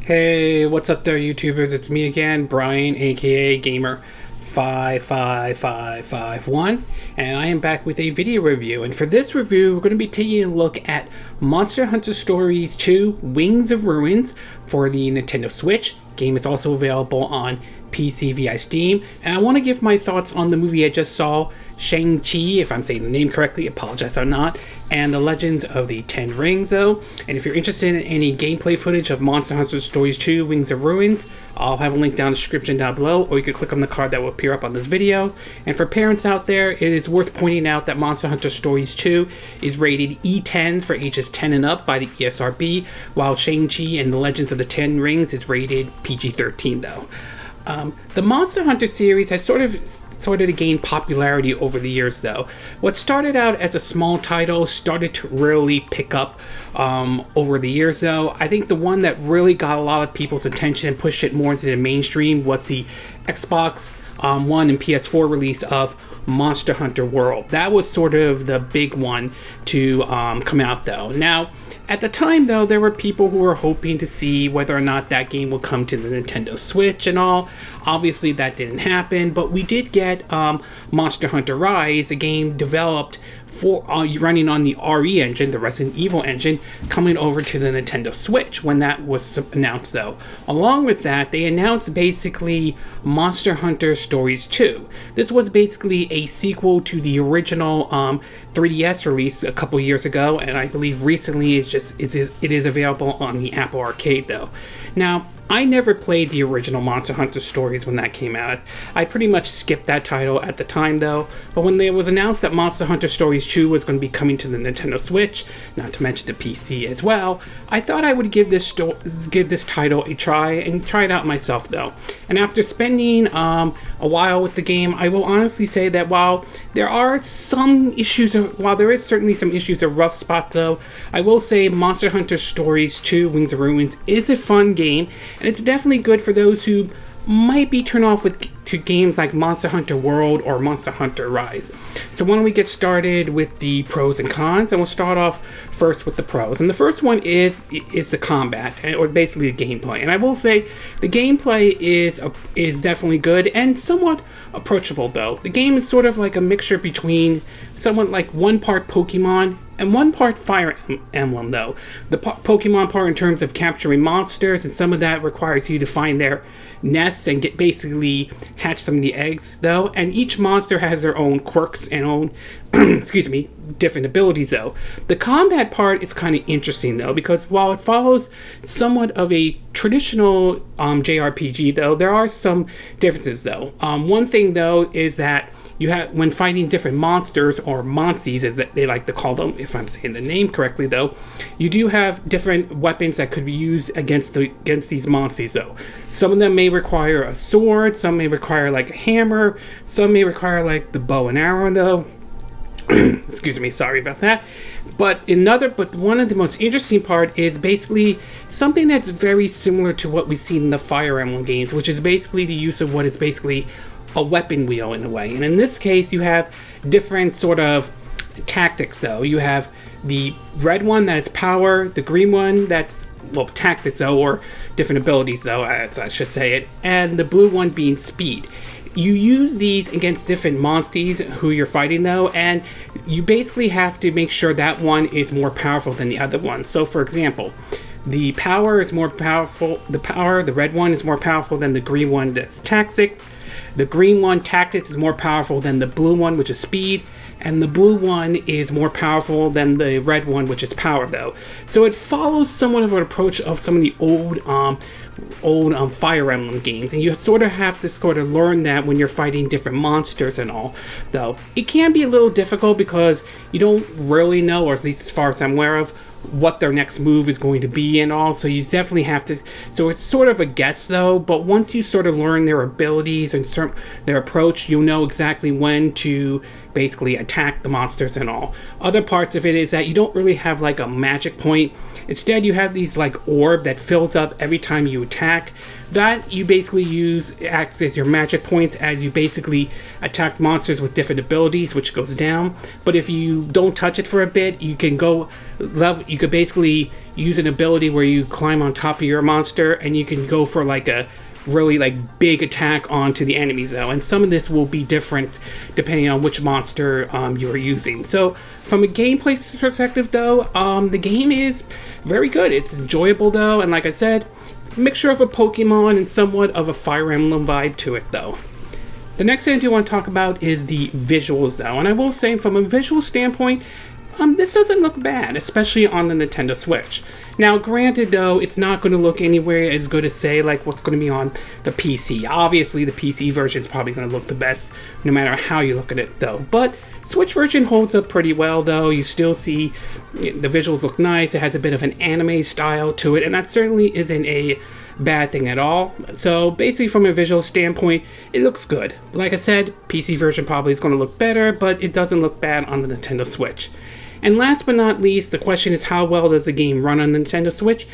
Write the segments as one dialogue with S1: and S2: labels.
S1: Hey, what's up there, YouTubers? It's me again, Brian, aka Gamer55551, and I am back with a video review. And for this review, we're going to be taking a look at Monster Hunter Stories 2: Wings of Ruins for the Nintendo Switch. Game is also available on PC via Steam, and I want to give my thoughts on the movie I just saw, Shang-Chi, if I'm saying the name correctly, apologize I'm not, and the Legends of the Ten Rings though. And if you're interested in any gameplay footage of Monster Hunter Stories 2: Wings of Ruins, I'll have a link down in the description down below, or you can click on the card that will appear up on this video. And for parents out there, it is worth pointing out that Monster Hunter Stories 2 is rated E10s for ages 10 and up by the ESRB, while Shang-Chi and the Legends of the Ten Rings is rated PG-13 though. The Monster Hunter series has sort of gained popularity over the years though. What started out as a small title started to really pick up over the years though. I think the one that really got a lot of people's attention and pushed it more into the mainstream was the Xbox One and PS4 release of Monster Hunter World. That was sort of the big one to come out though. Now, at the time though, there were people who were hoping to see whether or not that game would come to the Nintendo Switch and all. Obviously that didn't happen, but we did get Monster Hunter Rise, a game developed for running on the RE engine, the Resident Evil engine, coming over to the Nintendo Switch when that was announced though. Along with that, they announced basically Monster Hunter Stories 2. This was basically a sequel to the original 3DS release a couple years ago, and I believe recently it is available on the Apple Arcade though. Now, I never played the original Monster Hunter Stories when that came out. I pretty much skipped that title at the time though, but when it was announced that Monster Hunter Stories 2 was going to be coming to the Nintendo Switch, not to mention the PC as well, I thought I would give this title a try and try it out myself though. And after spending a while with the game, I will honestly say that while there is certainly some issues or rough spots though, I will say Monster Hunter Stories 2: Wings of Ruins is a fun game, and it's definitely good for those who might be turned off to games like Monster Hunter World or Monster Hunter Rise. So why don't we get started with the pros and cons, and we'll start off first with the pros. And the first one is the combat, or basically the gameplay. And I will say the gameplay is definitely good and somewhat approachable though. The game is sort of like a mixture between somewhat like one part Pokemon and one part Fire Emblem though. The Pokemon part in terms of capturing monsters, and some of that requires you to find their nests and basically hatch some of the eggs though. And each monster has their own quirks and own different abilities though. The combat part is kind of interesting though, because while it follows somewhat of a traditional JRPG though, there are some differences though. One thing though is that you have, when fighting different monsters, or monsties as they like to call them, if I'm saying the name correctly though, you do have different weapons that could be used against these monsties though. Some of them may require a sword, some may require like a hammer, some may require like the bow and arrow though. Excuse me, sorry about that. But one of the most interesting part is basically something that's very similar to what we see in the Fire Emblem games, which is basically the use of what is basically a weapon wheel in a way. And in this case, you have different sort of tactics though. You have the red one that is power, the green one that's, well, tactics though, or different abilities though, as I should say it, and the blue one being speed. You use these against different monsties who you're fighting though, and you basically have to make sure that one is more powerful than the other one. So for example, the power is more powerful, the red one is more powerful than the green one that's tactics. The green one, tactics, is more powerful than the blue one, which is speed, and the blue one is more powerful than the red one, which is power though. So it follows somewhat of an approach of some of the old Fire Emblem games, and you sort of have to learn that when you're fighting different monsters and all though. It can be a little difficult because you don't really know, or at least as far as I'm aware of, what their next move is going to be and all, so you definitely have to, so it's sort of a guess though. But once you sort of learn their abilities and their approach, you'll know exactly when to basically attack the monsters and all. Other parts of it is that you don't really have like a magic point. Instead, you have these like orb that fills up every time you attack. That you basically use acts as your magic points as you basically attack monsters with different abilities, which goes down. But if you don't touch it for a bit, you can you could basically use an ability where you climb on top of your monster and you can go for like a really like big attack onto the enemies though, and some of this will be different depending on which monster you are using. So from a gameplay perspective though, the game is very good. It's enjoyable though, and like I said, it's a mixture of a Pokemon and somewhat of a Fire Emblem vibe to it though. The next thing I do want to talk about is the visuals though, and I will say from a visual standpoint, this doesn't look bad, especially on the Nintendo Switch. Now, granted though, it's not going to look anywhere as good as say like what's going to be on the PC. Obviously, the PC version is probably going to look the best no matter how you look at it though. But Switch version holds up pretty well though. You still see the visuals look nice. It has a bit of an anime style to it, and that certainly isn't a bad thing at all. So basically from a visual standpoint, it looks good. Like I said, PC version probably is going to look better, but it doesn't look bad on the Nintendo Switch. And last but not least, the question is how well does the game run on the Nintendo Switch?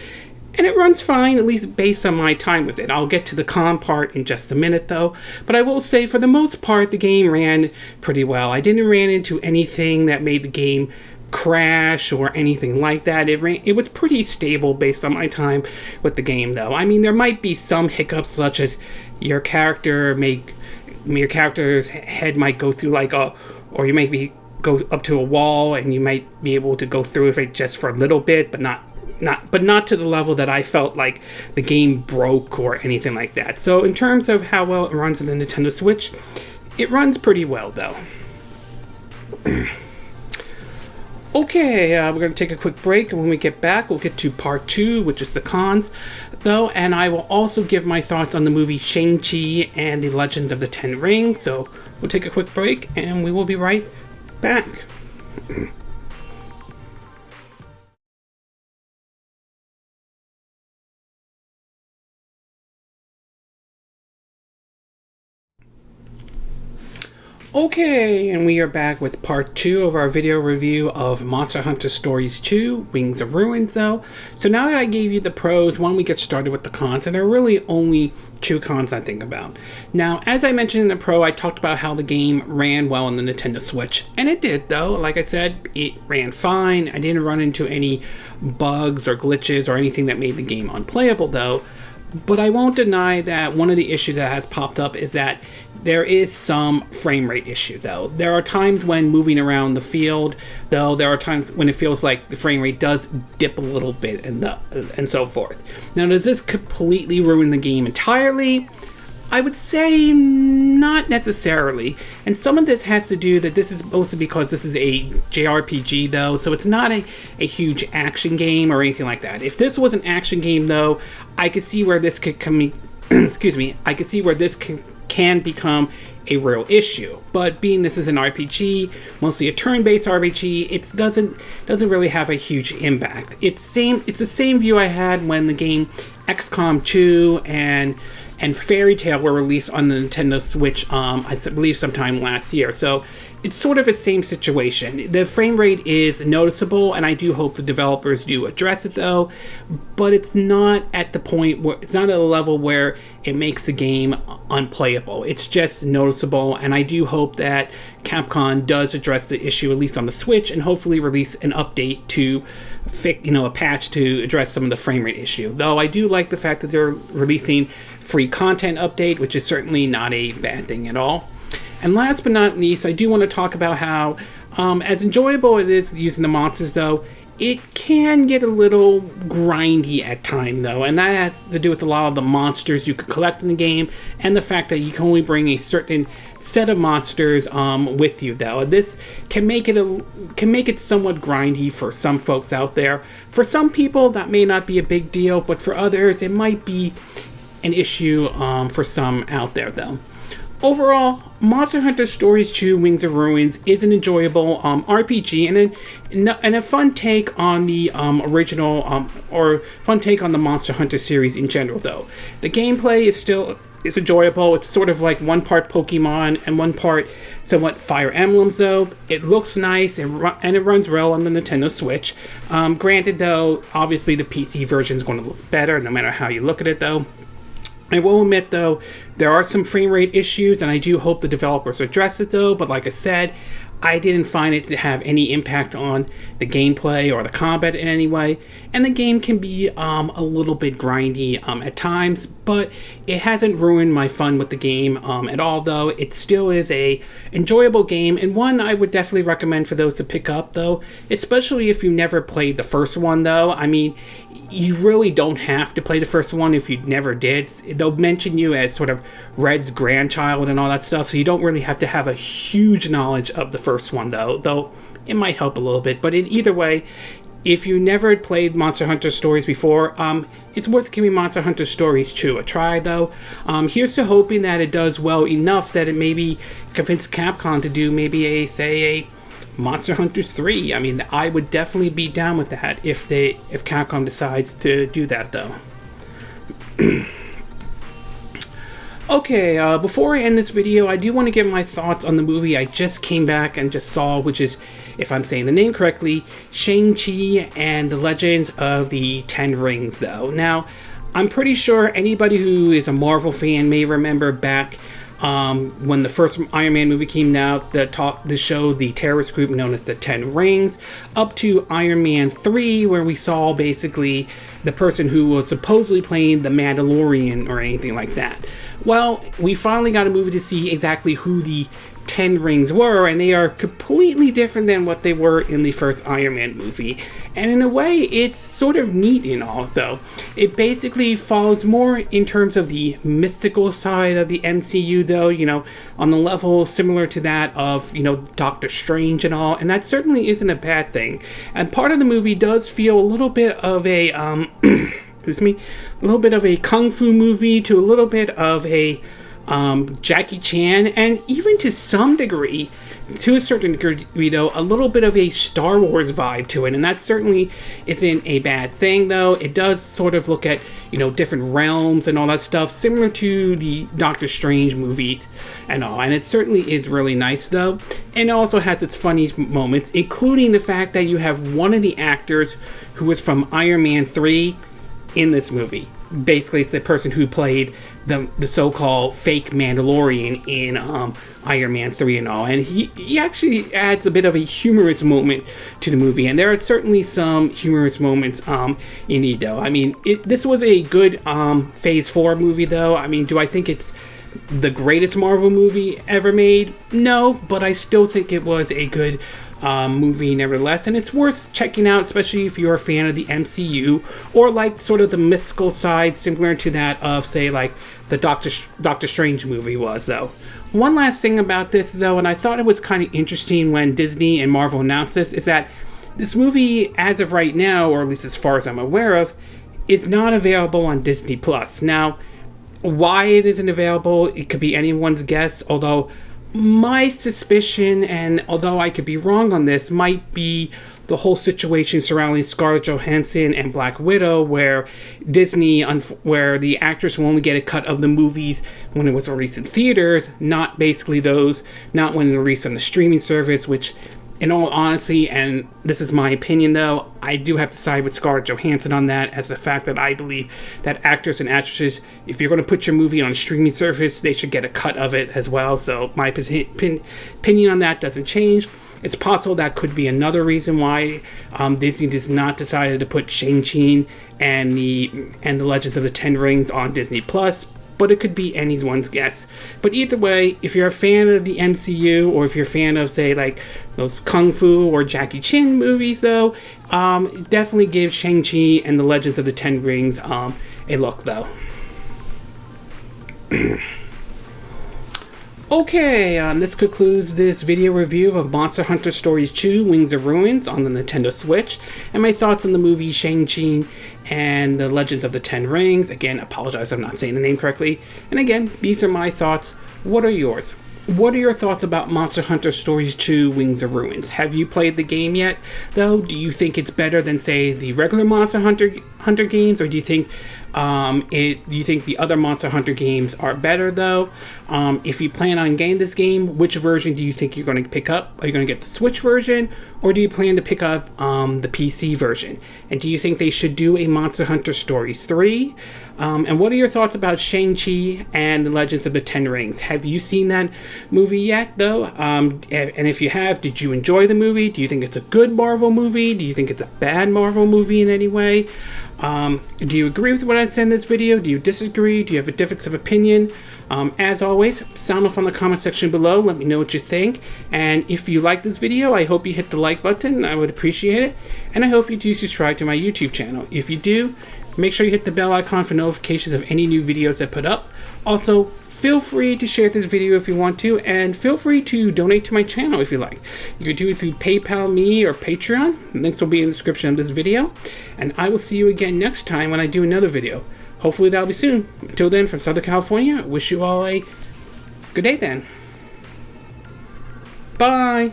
S1: And it runs fine, at least based on my time with it. I'll get to the con part in just a minute though, but I will say for the most part the game ran pretty well. I didn't run into anything that made the game crash or anything like that. It was pretty stable based on my time with the game though. I mean, there might be some hiccups such as your character's head might go through like or you might go up to a wall and you might be able to go through it just for a little bit, but not to the level that I felt like the game broke or anything like that. So in terms of how well it runs on the Nintendo Switch, it runs pretty well though. Okay, we're going to take a quick break, and when we get back, we'll get to part 2, which is the cons, though, and I will also give my thoughts on the movie Shang-Chi and the Legends of the Ten Rings. So we'll take a quick break, and we will be right back. Okay, and we are back with part 2 of our video review of Monster Hunter Stories 2, Wings of Ruins though. So now that I gave you the pros, why don't we get started with the cons, and there are really only 2 cons I think about. Now, as I mentioned in the pro, I talked about how the game ran well on the Nintendo Switch, and it did though. Like I said, it ran fine. I didn't run into any bugs or glitches or anything that made the game unplayable though. But I won't deny that one of the issues that has popped up is that there is some frame rate issue though. There are times when moving around the field, though, there are times when it feels like the frame rate does dip a little bit and so forth. Now, does this completely ruin the game entirely? I would say not necessarily, and some of this has to do that this is mostly because this is a JRPG though, so it's not a huge action game or anything like that. If this was an action game though, I could see where this could come. Excuse me. I could see where this can become a real issue. But being this is an RPG, mostly a turn-based RPG, it doesn't really have a huge impact. It's the same view I had when the game XCOM 2 and Fairy Tail were released on the Nintendo Switch, I believe sometime last year. So it's sort of the same situation. The frame rate is noticeable, and I do hope the developers do address it though, but it's not at the point where, it's not at a level where it makes the game unplayable. It's just noticeable, and I do hope that Capcom does address the issue, at least on the Switch, and hopefully release an update to fix, a patch to address some of the frame rate issue. Though I do like the fact that they're releasing free content update, which is certainly not a bad thing at all. And last but not least, I do want to talk about how, as enjoyable it is using the monsters though, it can get a little grindy at times though, and that has to do with a lot of the monsters you can collect in the game, and the fact that you can only bring a certain set of monsters with you though. This can make it somewhat grindy for some folks out there. For some people that may not be a big deal, but for others it might be an issue for some out there though. Overall, Monster Hunter Stories 2 Wings of Ruins is an enjoyable RPG and a fun take on the original, or fun take on the Monster Hunter series in general though. The gameplay is enjoyable. It's sort of like one part Pokemon and one part somewhat Fire Emblems though. It looks nice and it runs well on the Nintendo Switch. Granted though, obviously the PC version is going to look better no matter how you look at it though. I will admit though, there are some frame rate issues, and I do hope the developers address it though, but like I said, I didn't find it to have any impact on the gameplay or the combat in any way, and the game can be a little bit grindy at times, but it hasn't ruined my fun with the game at all, though. It still is a enjoyable game, and one I would definitely recommend for those to pick up, though, especially if you never played the first one, though. I mean, you really don't have to play the first one if you never did. They'll mention you as sort of Red's grandchild and all that stuff, so you don't really have to have a huge knowledge of the first one, though it might help a little bit. But in either way, if you never played Monster Hunter Stories before, it's worth giving Monster Hunter Stories 2 a try, though. Here's to hoping that it does well enough that it maybe convinces Capcom to do maybe a Monster Hunter 3. I mean, I would definitely be down with that if Capcom decides to do that, though. Okay, before I end this video, I do want to give my thoughts on the movie I just came back and just saw, which is, if I'm saying the name correctly, Shang-Chi and the Legends of the Ten Rings, though. Now, I'm pretty sure anybody who is a Marvel fan may remember back when the first Iron Man movie came out, the show the terrorist group known as the Ten Rings, up to Iron Man 3, where we saw basically the person who was supposedly playing the Mandalorian or anything like that. Well, we finally got a movie to see exactly who the Ten Rings were, and they are completely different than what they were in the first Iron Man movie. And in a way, it's sort of neat and all, though. It basically follows more in terms of the mystical side of the MCU, though, you know, on the level similar to that of, you know, Doctor Strange and all, and that certainly isn't a bad thing. And part of the movie does feel a little bit of a, excuse me, a little bit of a kung fu movie to a little bit of a Jackie Chan, and even to some degree, to a certain degree though, a little bit of a Star Wars vibe to it, and that certainly isn't a bad thing, though. It does sort of look at, you know, different realms and all that stuff, similar to the Doctor Strange movies and all, and it certainly is really nice, though, and it also has its funny moments, including the fact that you have one of the actors who was from Iron Man 3 in this movie. Basically, it's the person who played the so-called fake Mandalorian in Iron Man 3 and all, and he actually adds a bit of a humorous moment to the movie, and there are certainly some humorous moments in it, though. I mean, this was a good Phase 4 movie, though. I mean, do I think it's the greatest Marvel movie ever made? No, but I still think it was a good movie nevertheless, and it's worth checking out, especially if you're a fan of the MCU or like sort of the mystical side similar to that of, say, like the Doctor Strange movie was, though. One last thing about this, though, and I thought it was kind of interesting when Disney and Marvel announced this, is that this movie, as of right now, or at least as far as I'm aware of, is not available on Disney Plus. Now, why it isn't available, it could be anyone's guess, although my suspicion, and although I could be wrong on this, might be the whole situation surrounding Scarlett Johansson and Black Widow, where where the actress will only get a cut of the movies when it was released in theaters, not basically those, not when it was released on the streaming service, which, in all honesty, and this is my opinion, though, I do have to side with Scarlett Johansson on that, as the fact that I believe that actors and actresses, if you're going to put your movie on a streaming service, they should get a cut of it as well. So my opinion on that doesn't change. It's possible that could be another reason why Disney does not decided to put Shang-Chi and the Legends of the Ten Rings on Disney Plus. But it could be anyone's guess. But either way, if you're a fan of the MCU, or if you're a fan of, say, like those Kung Fu or Jackie Chan movies, though, definitely give Shang-Chi and the Legends of the Ten Rings a look, though. Okay, this concludes this video review of Monster Hunter Stories 2, Wings of Ruins on the Nintendo Switch, and my thoughts on the movie Shang-Chi and the Legends of the Ten Rings. Again, apologize if I'm not saying the name correctly. And again, these are my thoughts. What are yours? What are your thoughts about Monster Hunter Stories 2, Wings of Ruins? Have you played the game yet, though? Do you think it's better than, say, the regular Monster Hunter games, or do you think You think the other Monster Hunter games are better, though? If you plan on getting this game, which version do you think you're going to pick up? Are you going to get the Switch version, or do you plan to pick up the PC version? And do you think they should do a Monster Hunter Stories 3? And what are your thoughts about Shang-Chi and the Legends of the Ten Rings? Have you seen that movie yet, though? And if you have, did you enjoy the movie? Do you think it's a good Marvel movie? Do you think it's a bad Marvel movie in any way? Do you agree with what I said in this video? Do you disagree? Do you have a difference of opinion? As always, sound off on the comment section below. Let me know what you think. And if you like this video, I hope you hit the like button. I would appreciate it. And I hope you do subscribe to my YouTube channel. If you do, make sure you hit the bell icon for notifications of any new videos I put up. Also, feel free to share this video if you want to, and feel free to donate to my channel if you like. You can do it through PayPal me or Patreon. Links will be in the description of this video. And I will see you again next time when I do another video. Hopefully that'll be soon. Until then, from Southern California, I wish you all a good day then. Bye!